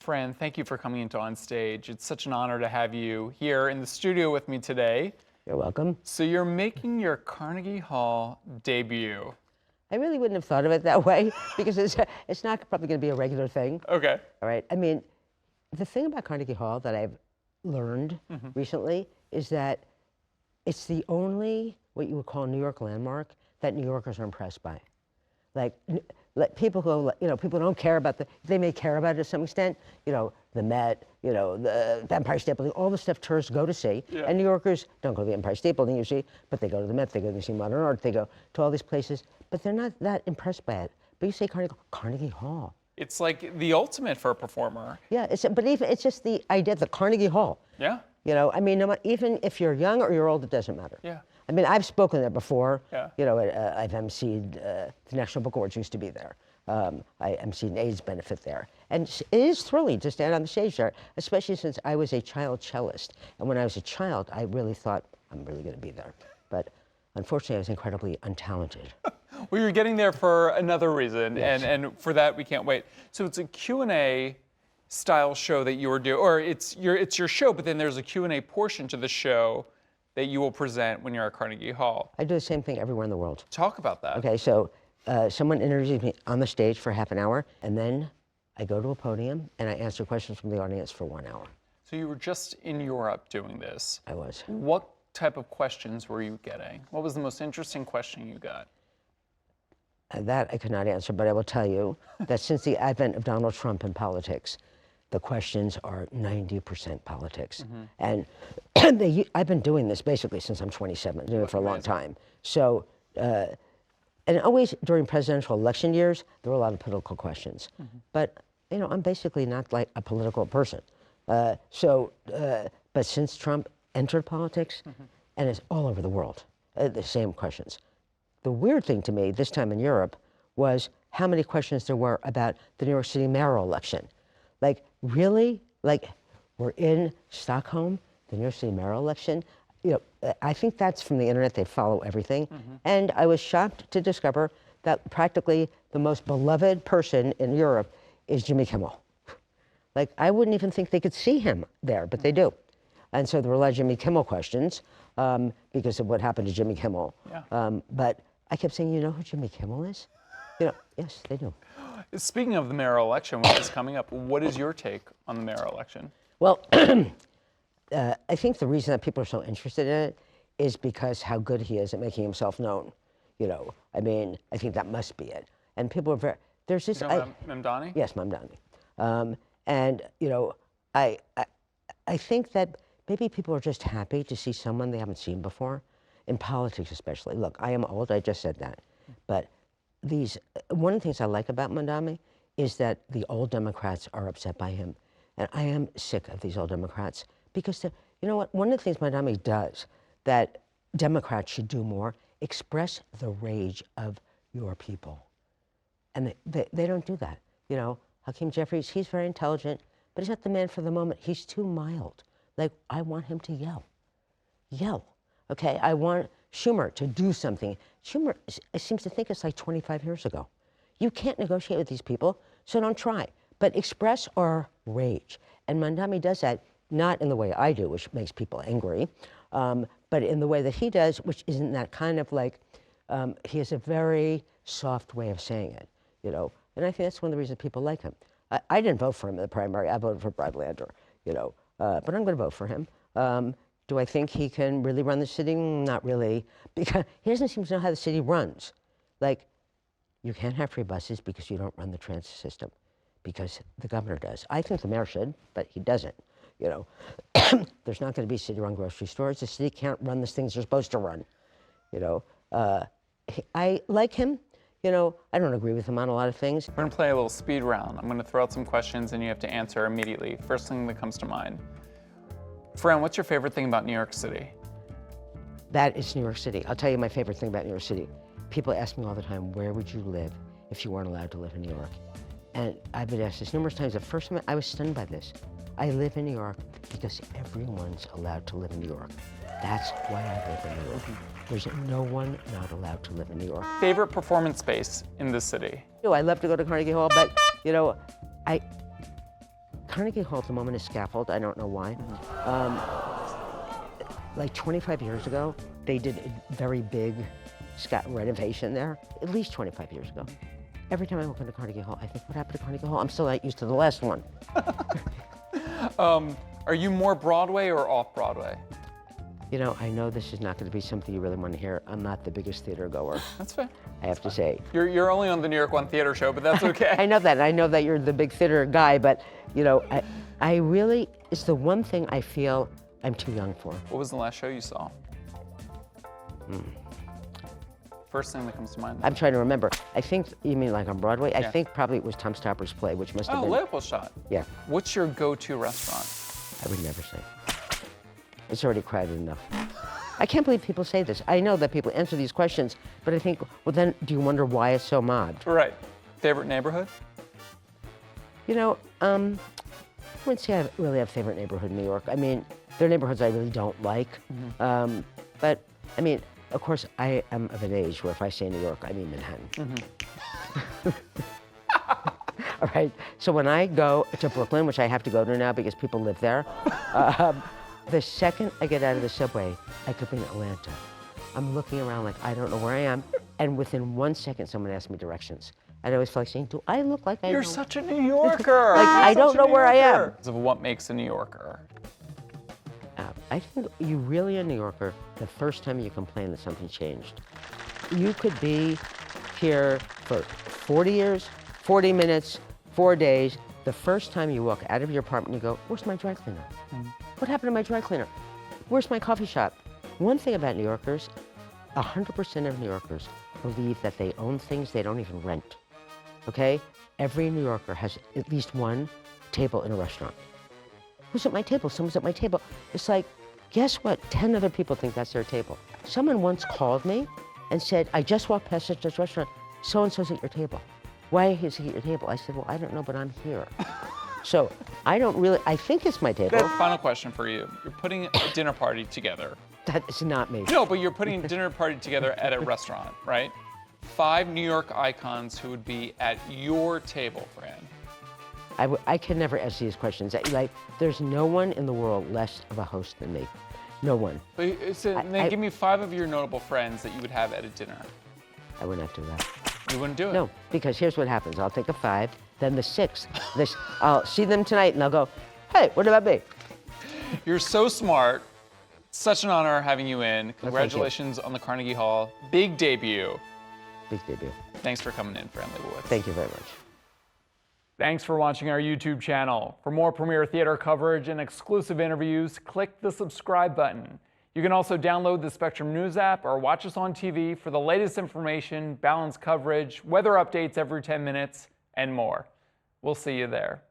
Fran, thank you for coming into On Stage. It's such an honor to have you here in the studio with me today. You're welcome. So you're making your Carnegie Hall debut. I really wouldn't have thought of it that way because it's not probably going to be a regular thing. Okay. All right. I mean, the thing about Carnegie Hall that I've learned recently is that it's the only what you would call New York landmark that New Yorkers are impressed by. Like people who, people don't care about they may care about it to some extent, the Met, the Empire State Building, all the stuff tourists go to see. Yeah. And New Yorkers don't go to the Empire State Building usually, but they go to the Met, they go to see modern art, they go to all these places, but they're not that impressed by it. But you say Carnegie Hall. It's like the ultimate for a performer. Yeah, but even it's just the idea, the Carnegie Hall. Yeah. I mean, even if you're young or you're old, it doesn't matter. Yeah. I mean, I've spoken there before. Yeah. I've emceed the National Book Awards used to be there. I emceed an AIDS benefit there. And it is thrilling to stand on the stage there, especially since I was a child cellist. And when I was a child, I really thought, I'm really going to be there. But unfortunately, I was incredibly untalented. Well, you're getting there for another reason, Yes. and for that, we can't wait. So it's a Q&A style show that you're doing, or it's your show, but then there's a Q&A portion to the show that you will present when you're at Carnegie Hall. I do the same thing everywhere in the world. Talk about that. Okay, so someone interviews me on the stage for half an hour, and then I go to a podium and I answer questions from the audience for 1 hour. So you were just in Europe doing this. I was. What type of questions were you getting? What was the most interesting question you got? That I could not answer, but I will tell you that since the advent of Donald Trump in politics, the questions are 90% politics. And I've been doing this basically since I'm 27, doing it for a long time. So, and always during presidential election years, there were a lot of political questions. But, I'm basically not like a political person. But since Trump entered politics, and it's all over the world, the same questions. The weird thing to me this time in Europe was how many questions there were about the New York City mayoral election. Like, really? Like, we're in Stockholm, the New York City mayoral election? I think that's from the internet. They follow everything. And I was shocked to discover that practically the most beloved person in Europe is Jimmy Kimmel. Like, I wouldn't even think they could see him there, but they do. And so there were a lot of Jimmy Kimmel questions because of what happened to Jimmy Kimmel. Yeah. But I kept saying, you know who Jimmy Kimmel is? Yes, they do. Speaking of the mayoral election, which is coming up, what is your take on the mayoral election? Well, I think the reason that people are so interested in it is because how good he is at making himself known. I mean, I think that must be it. And people are very, there's this. Mamdani? Yes, Mamdani. And, I think that maybe people are just happy to see someone they haven't seen before, in politics especially. Look, I am old, I just said that. But one of the things I like about Mamdani is that the old Democrats are upset by him. And I am sick of these old Democrats because, you know what, one of the things Mamdani does that Democrats should do more, express the rage of your people. And they don't do that. Hakeem Jeffries, he's very intelligent, but he's not the man for the moment. He's too mild. Like, I want him to yell. Yell. Okay, I want Schumer to do something. Schumer seems to think it's like 25 years ago. You can't negotiate with these people, so don't try. But express our rage. And Mamdani does that, not in the way I do, which makes people angry, but in the way that he does, which isn't that kind of like, he has a very soft way of saying it, And I think that's one of the reasons people like him. I didn't vote for him in the primary. I voted for Brad Lander, but I'm going to vote for him. Do I think he can really run the city? Not really, because he doesn't seem to know how the city runs. Like, you can't have free buses because you don't run the transit system, because the governor does. I think the mayor should, but he doesn't. There's not going to be city-run grocery stores. The city can't run the things they're supposed to run. I like him. I don't agree with him on a lot of things. We're going to play a little speed round. I'm going to throw out some questions and you have to answer immediately. First thing that comes to mind. Fran, what's your favorite thing about New York City? That is New York City. I'll tell you my favorite thing about New York City. People ask me all the time, where would you live if you weren't allowed to live in New York? And I've been asked this numerous times. The first time I was stunned by this. I live in New York because everyone's allowed to live in New York. That's why I live in New York. There's no one not allowed to live in New York. Favorite performance space in the city? I love to go to Carnegie Hall, but, Carnegie Hall at the moment is scaffold. I don't know why. Like 25 years ago, they did a very big renovation there, at least 25 years ago. Every time I walk into Carnegie Hall, I think, what happened to Carnegie Hall? I'm still not used to the last one. Are you more Broadway or off-Broadway? You know, I know this is not going to be something you really want to hear. I'm not the biggest theater goer. That's fair. I have to say. You're only on the New York One Theater Show, but that's okay. I know that. I know that you're the big theater guy, but you know, I really, it's the one thing I feel I'm too young for. What was the last show you saw? First thing that comes to mind. I'm trying to remember. I think, you mean like on Broadway? I think probably it was Tom Stopper's play, which must have been. Leopoldstadt. Yeah. What's your go-to restaurant? I would never say. It's already crowded enough. I can't believe people say this. I know that people answer these questions, but I think, well then, do you wonder why it's so mobbed? Right. Favorite neighborhood? You know, I wouldn't say I really have a favorite neighborhood in New York. I mean, there are neighborhoods I really don't like. But, I mean, of course, I am of an age where if I say New York, I mean Manhattan. All right, so when I go to Brooklyn, which I have to go to now because people live there, the second I get out of the subway, I could be in Atlanta. I'm looking around like I don't know where I am, and within 1 second, someone asks me directions. And I always feel like saying, do I look like I You're know? such a New Yorker. Like, I don't know where I am. Of what makes a New Yorker? I think you really a New Yorker the first time you complain that something changed. You could be here for 40 years, 40 minutes, 4 days. The first time you walk out of your apartment, you go, where's my dry cleaner? What happened to my dry cleaner? Where's my coffee shop? One thing about New Yorkers, 100% of New Yorkers believe that they own things they don't even rent, okay? Every New Yorker has at least one table in a restaurant. Who's at my table? Someone's at my table. It's like, guess what? 10 other people think that's their table. Someone once called me and said, I just walked past such a restaurant, so-and-so's at your table. Why is he at your table? I said, well, I don't know, but I'm here. So I don't really, I think it's my table. Final question for you. You're putting a dinner party together. That is not me. No, but you're putting a dinner party together at a restaurant, right? 5 New York icons who would be at your table, Fran. I can never ask these questions. Like, there's no one in the world less of a host than me. No one. But then give me 5 of your notable friends that you would have at a dinner. I would not do that. You wouldn't do it? No, because here's what happens. I'll take a 5, then the 6th. I'll see them tonight and I'll go, hey, what about me? You're so smart. Such an honor having you in. Congratulations on the Carnegie Hall. Big debut. Big debut. Thanks for coming in, Fran Lebowitz. Thank you very much. Thanks for watching our YouTube channel. For more premiere theater coverage and exclusive interviews, click the subscribe button. You can also download the Spectrum News app or watch us on TV for the latest information, balanced coverage, weather updates every 10 minutes, and more. We'll see you there.